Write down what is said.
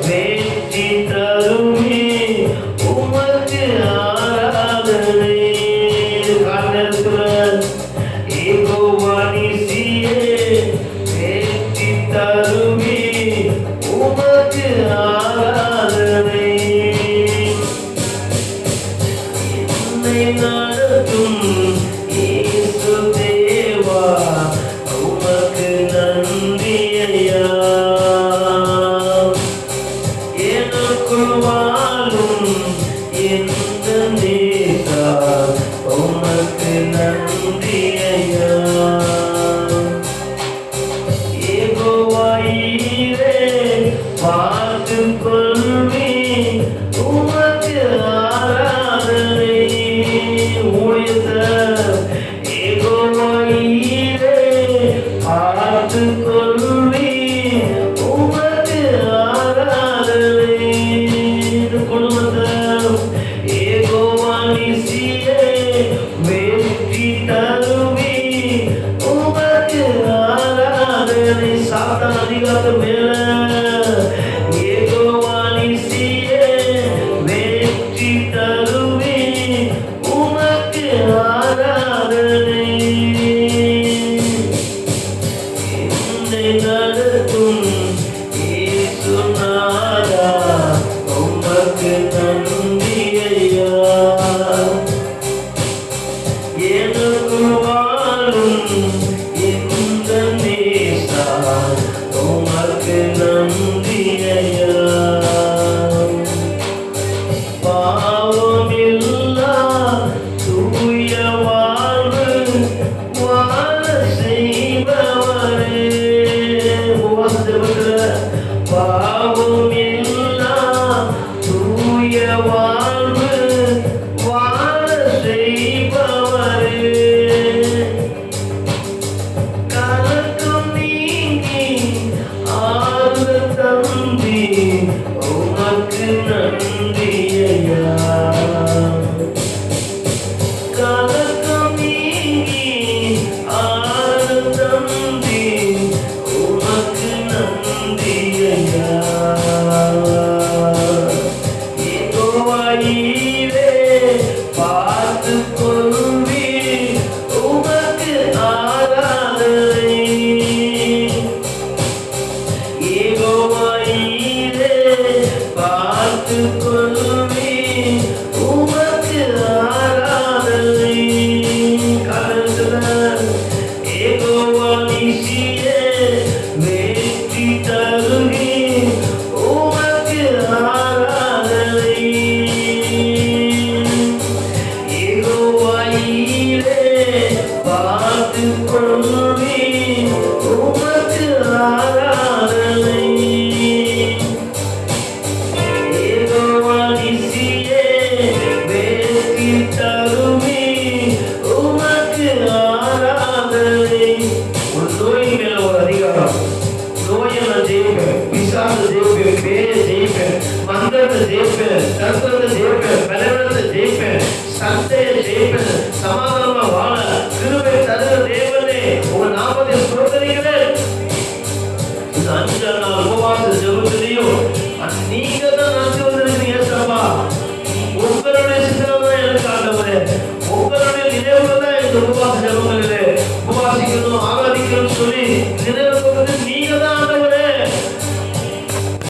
வெற்றி தருமே உமக்கு ஆராதனை. காரணத்துடன் யெகோவா நீசியே வெற்றி தருமே உமக்கு ஆராதனை. என்னை நடத்தும் இயேசு தேவா உமக்கு நன்றி ஐயா. எனக்குள் வாழும் எந்த நேசா உமக்கு நன்றி ஐயா. யெகோவா ஈரே பார்த்துக் கொள்வி உமக்கு ஆராதனை. ஊழியர் யெகோவா ஈரே பார்த்துக் கொள்வி உமக்கு ஆராதனை. குடும்பத்தார் யெகோவா நீசியே வெற்றி தருவி உமக்கு ஆராதனை. சாத்தான் அதிகாரத்து மேல யெகோவா நீசியே வெற்றி தருவி உமக்கு ஆராதனை. என்னை நடத்தும் இயேசு நாதா உமக்கு நன்றி ஐயா. எனக்குள் வாழும் இந்த நேசா உமக்கு நன்றி.